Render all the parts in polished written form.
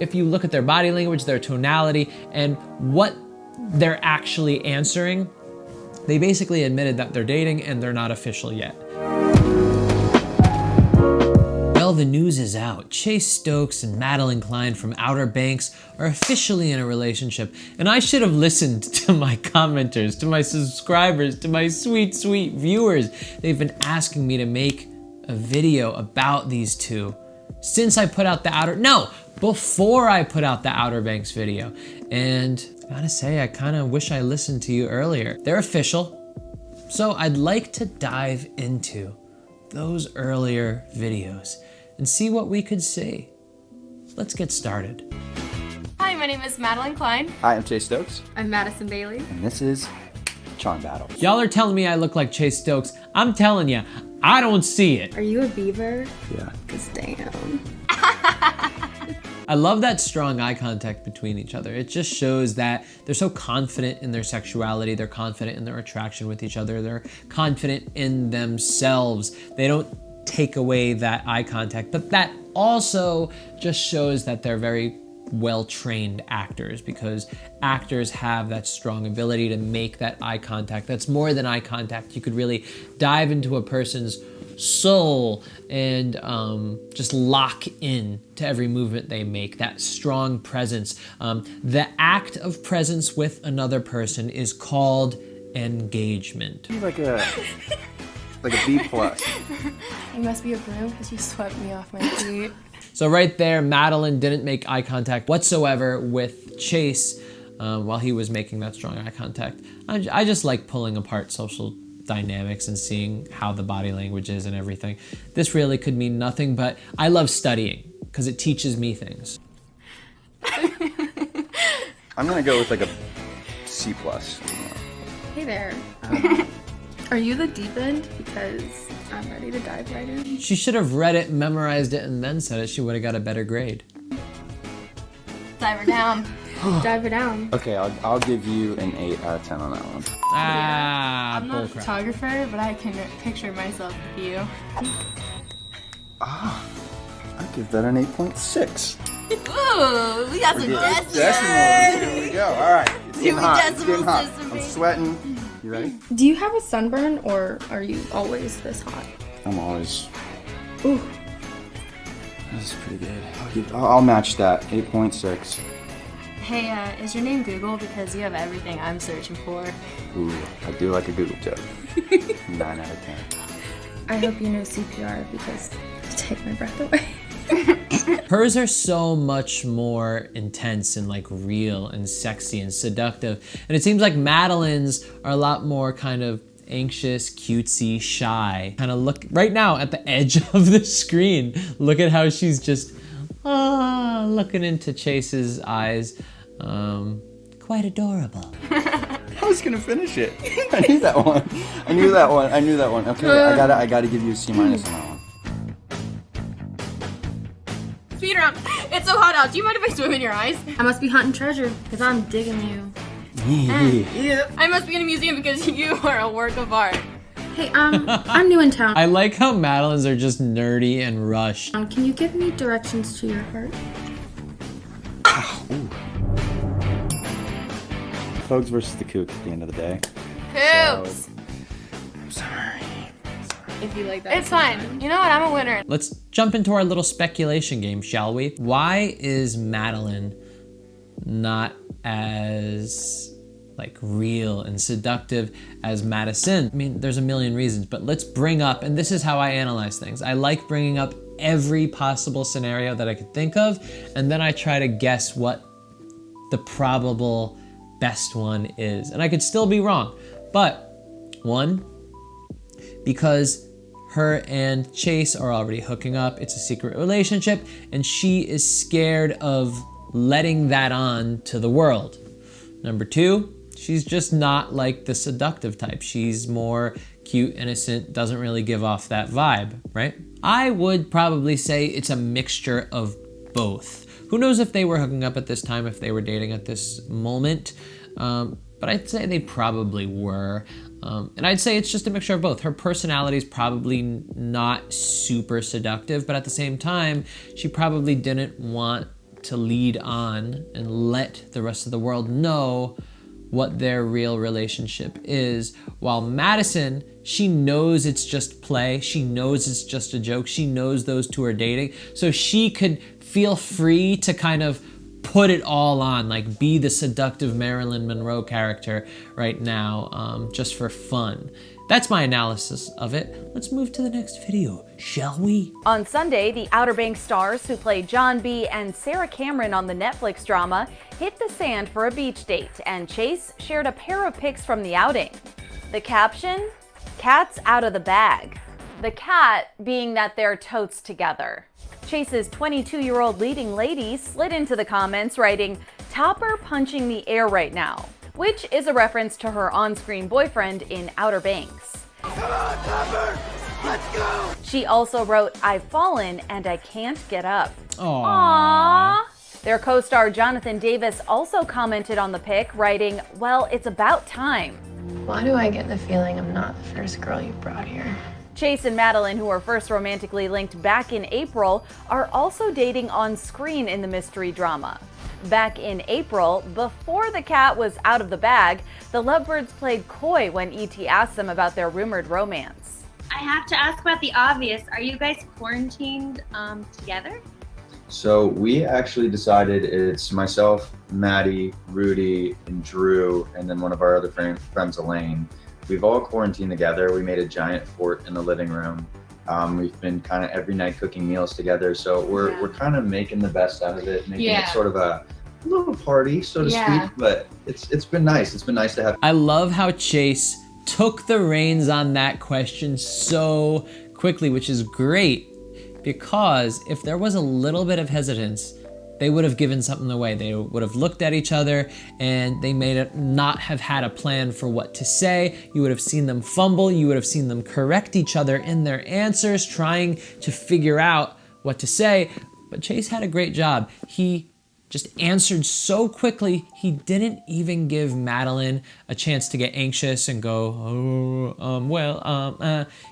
If you look at their body language, their tonality, and what they're actually answering, they basically admitted that they're dating and they're not official yet. Well, the news is out. Chase Stokes and Madelyn Cline from Outer Banks are officially in a relationship, and I should have listened to my commenters, to my subscribers, to my sweet, sweet viewers. They've been asking me to make a video about these two since I put out before I put out the Outer Banks video. And I gotta say, I kind of wish I listened to you earlier. They're official, so I'd like to dive into those earlier videos and see what we could see. Let's get started. Hi, my name is Madelyn Cline. Hi, I'm Chase Stokes. I'm Madison Bailey. And this is Charm Battle. Y'all are telling me I look like Chase Stokes. I'm telling you, I don't see it. Are you a beaver? Yeah. 'Cause damn. I love that strong eye contact between each other. It just shows that they're so confident in their sexuality, they're confident in their attraction with each other, they're confident in themselves. They don't take away that eye contact, but that also just shows that they're very well-trained actors, because actors have that strong ability to make that eye contact. That's more than eye contact. You could really dive into a person's soul and just lock in to every movement they make, that strong presence. The act of presence with another person is called engagement. Like a B+. You must be a broom because you swept me off my feet. So right there, Madelyn didn't make eye contact whatsoever with Chase while he was making that strong eye contact. I just like pulling apart social dynamics and seeing how the body language is and everything. This really could mean nothing, but I love studying because it teaches me things. I'm gonna go with like a C+. Hey there. Are you the deep end? Because I'm ready to dive right in. She should have read it, memorized it, and then said it. She would have got a better grade. Dive her down. Dive her down. Okay, I'll give you an 8 out of 10 on that one. I'm not a bullcrap. photographer, but I can picture myself with you. I'll give that an 8.6. Ooh, we got some decimals. Here we go. All right. It's getting hot. It's getting hot. Decimals, I'm sweating. You ready? Do you have a sunburn, or are you always this hot? I'm always. Ooh. This is pretty good. I'll match that. 8.6. Hey, is your name Google? Because you have everything I'm searching for. Ooh, I do like a Google joke. 9 out of 10. I hope you know CPR because you take my breath away. Hers are so much more intense and like real and sexy and seductive. And it seems like Madelyn's are a lot more kind of anxious, cutesy, shy. Kind of look right now at the edge of the screen. Look at how she's just looking into Chase's eyes. Quite adorable. I was gonna finish it. I knew that one. I knew that one. Okay, I gotta give you a C- on that one. Speed round. It's so hot out. Do you mind if I swim in your eyes? I must be hunting treasure because I'm digging you. Yeah. I must be in a museum because you are a work of art. Hey, I'm new in town. I like how Madelyn's are just nerdy and rushed. Can you give me directions to your heart? Folks versus the kook at the end of the day. Hoops. I'm sorry. If you like that. It's fine. You know what? I'm a winner. Let's jump into our little speculation game, shall we? Why is Madelyn not as like real and seductive as Madison? I mean, there's a million reasons, but let's bring up, and this is how I analyze things. I like bringing up every possible scenario that I could think of, and then I try to guess what the probable best one is. And I could still be wrong, but one, because her and Chase are already hooking up, it's a secret relationship, and she is scared of letting that on to the world. Number two, she's just not like the seductive type. She's more cute, innocent, doesn't really give off that vibe, right? I would probably say it's a mixture of both. Who knows if they were hooking up at this time, if they were dating at this moment, but I'd say they probably were. And I'd say it's just a mixture of both. Her personality is probably not super seductive, but at the same time, she probably didn't want to lead on and let the rest of the world know what their real relationship is. While Madison, she knows it's just play. She knows it's just a joke. She knows those two are dating. So she could feel free to kind of put it all on, like be the seductive Marilyn Monroe character right now, just for fun. That's my analysis of it. Let's move to the next video, shall we? On Sunday, the Outer Banks stars who played John B. and Sarah Cameron on the Netflix drama hit the sand for a beach date, and Chase shared a pair of pics from the outing. The caption? Cat's out of the bag. The cat being that they're totes together. Chase's 22-year-old leading lady slid into the comments writing, "Topper punching the air right now," which is a reference to her on-screen boyfriend in Outer Banks. Come on, Topper! Let's go! She also wrote, "I've fallen and I can't get up." Aww. Their co-star Jonathan Davis also commented on the pic, writing, "Well, it's about time." Why do I get the feeling I'm not the first girl you brought here? Chase and Madelyn, who were first romantically linked back in April, are also dating on screen in the mystery drama. Back in April, before the cat was out of the bag, the lovebirds played coy when E.T. asked them about their rumored romance. I have to ask about the obvious. Are you guys quarantined together? So we actually decided it's myself, Maddie, Rudy, and Drew, and then one of our other friends, Elaine. We've all quarantined together. We made a giant fort in the living room. We've been kind of every night cooking meals together. So we're kind of making the best out of it, making it sort of a little party, so to speak. But it's been nice. It's been nice to have. I love how Chase took the reins on that question so quickly, which is great, because if there was a little bit of hesitance, they would have given something away. They would have looked at each other and they may not have had a plan for what to say. You would have seen them fumble. You would have seen them correct each other in their answers, trying to figure out what to say. But Chase had a great job. He just answered so quickly. He didn't even give Madelyn a chance to get anxious and go,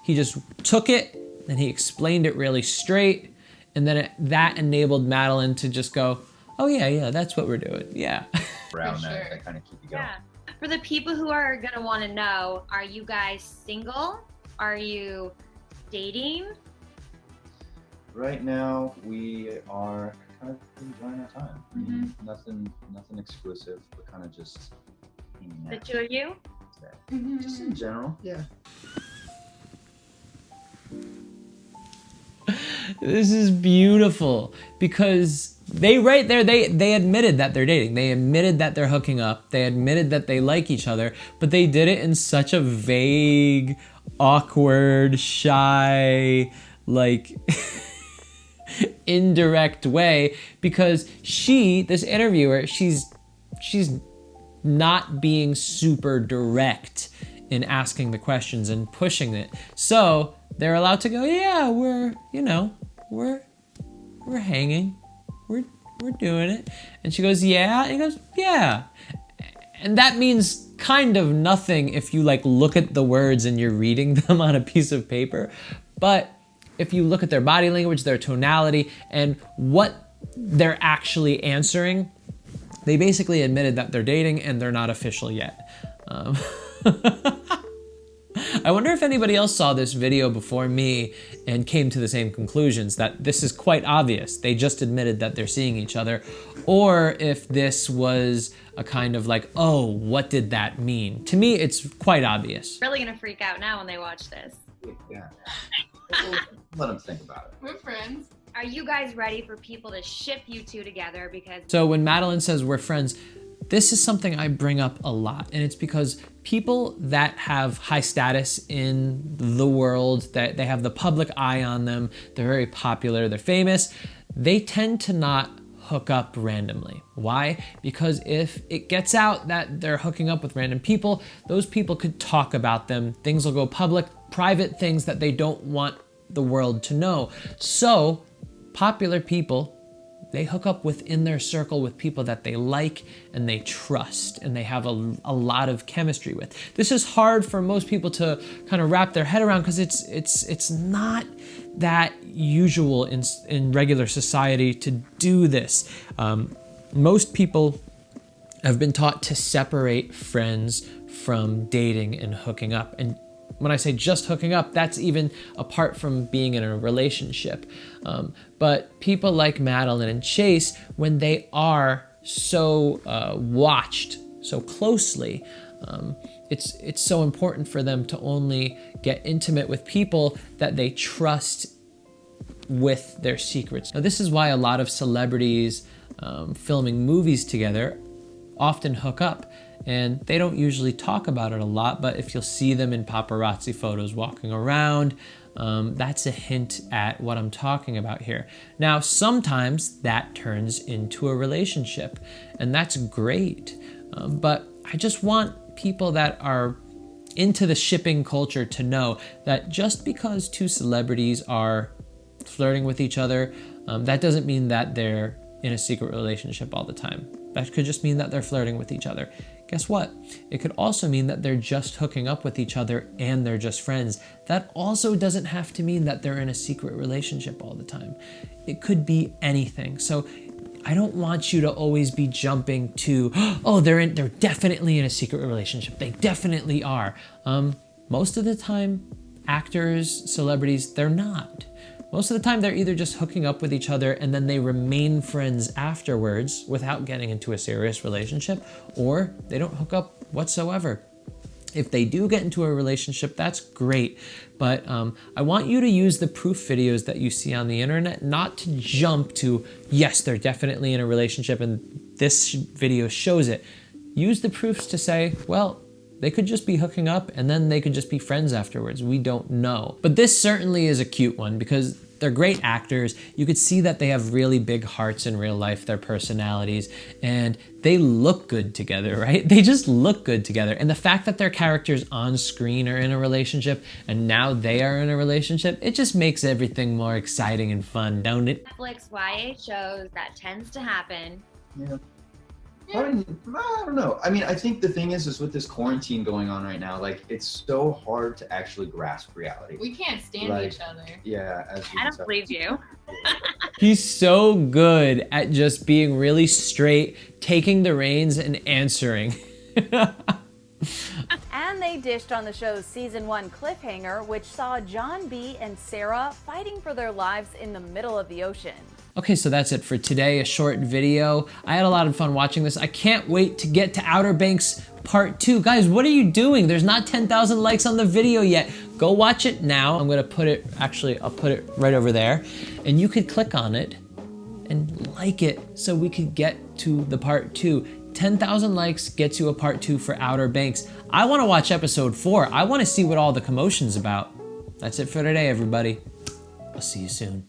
he just took it and he explained it really straight. And then that enabled Madelyn to just go, "Oh yeah, that's what we're doing, yeah." Around that kind of keep you going. Yeah. For the people who are gonna want to know, are you guys single? Are you dating? Right now, we are kind of enjoying our time. I mean, nothing exclusive. We're kind of just hanging The out. two of you? Just in general, yeah. This is beautiful because they right there, they admitted that they're dating. They admitted that they're hooking up. They admitted that they like each other, but they did it in such a vague, awkward, shy, like indirect way, because this interviewer, she's not being super direct in asking the questions and pushing it. So they're allowed to go, "Yeah, we're hanging. We're doing it." And she goes, "Yeah." And he goes, "Yeah." And that means kind of nothing if you like look at the words and you're reading them on a piece of paper. But if you look at their body language, their tonality, and what they're actually answering, they basically admitted that they're dating and they're not official yet. I wonder if anybody else saw this video before me and came to the same conclusions, that this is quite obvious. They just admitted that they're seeing each other. Or if this was a kind of like, oh, what did that mean? To me, it's quite obvious. Really gonna freak out now when they watch this. Yeah. Let them think about it. We're friends. Are you guys ready for people to ship you two together? Because So when Madelyn says we're friends, this is something I bring up a lot, and it's because people that have high status in the world, that they have the public eye on them, they're very popular, they're famous, they tend to not hook up randomly. Why? Because if it gets out that they're hooking up with random people, those people could talk about them, things will go public, private things that they don't want the world to know. So popular people, they hook up within their circle with people that they like and they trust and they have a lot of chemistry with. This is hard for most people to kind of wrap their head around because it's not that usual in regular society to do this. Most people have been taught to separate friends from dating and hooking up. And when I say just hooking up, that's even apart from being in a relationship. But people like Madelyn and Chase, when they are so watched so closely, it's so important for them to only get intimate with people that they trust with their secrets. Now, this is why a lot of celebrities filming movies together often hook up, and they don't usually talk about it a lot, but if you'll see them in paparazzi photos walking around, that's a hint at what I'm talking about here. Now, sometimes that turns into a relationship, and that's great, but I just want people that are into the shipping culture to know that just because two celebrities are flirting with each other, that doesn't mean that they're in a secret relationship all the time. That could just mean that they're flirting with each other. Guess what? It could also mean that they're just hooking up with each other and they're just friends. That also doesn't have to mean that they're in a secret relationship all the time. It could be anything. So I don't want you to always be jumping to, oh, they're definitely in a secret relationship. They definitely are. Most of the time, actors, celebrities, they're not. Most of the time, they're either just hooking up with each other and then they remain friends afterwards without getting into a serious relationship, or they don't hook up whatsoever. If they do get into a relationship, that's great. But I want you to use the proof videos that you see on the internet, not to jump to, yes, they're definitely in a relationship and this video shows it. Use the proofs to say, well, they could just be hooking up and then they could just be friends afterwards. We don't know. But this certainly is a cute one because they're great actors. You could see that they have really big hearts in real life, their personalities, and they look good together, right? They just look good together. And the fact that their characters on screen are in a relationship and now they are in a relationship, it just makes everything more exciting and fun, don't it? Netflix YA shows, that tends to happen. Yeah. I don't know. I mean, I think the thing is with this quarantine going on right now, like, it's so hard to actually grasp reality. We can't stand each other. Yeah, as you I don't said. believe you. He's so good at just being really straight, taking the reins and answering. And they dished on the show's season 1 cliffhanger, which saw John B. and Sarah fighting for their lives in the middle of the ocean. Okay, so that's it for today, a short video. I had a lot of fun watching this. I can't wait to get to Outer Banks Part 2. Guys, what are you doing? There's not 10,000 likes on the video yet. Go watch it now. I'm gonna put it, actually, I'll put it right over there. And you could click on it and like it so we could get to the Part 2. 10,000 likes gets you a Part 2 for Outer Banks. I wanna watch episode 4. I wanna see what all the commotion's about. That's it for today, everybody. I'll see you soon.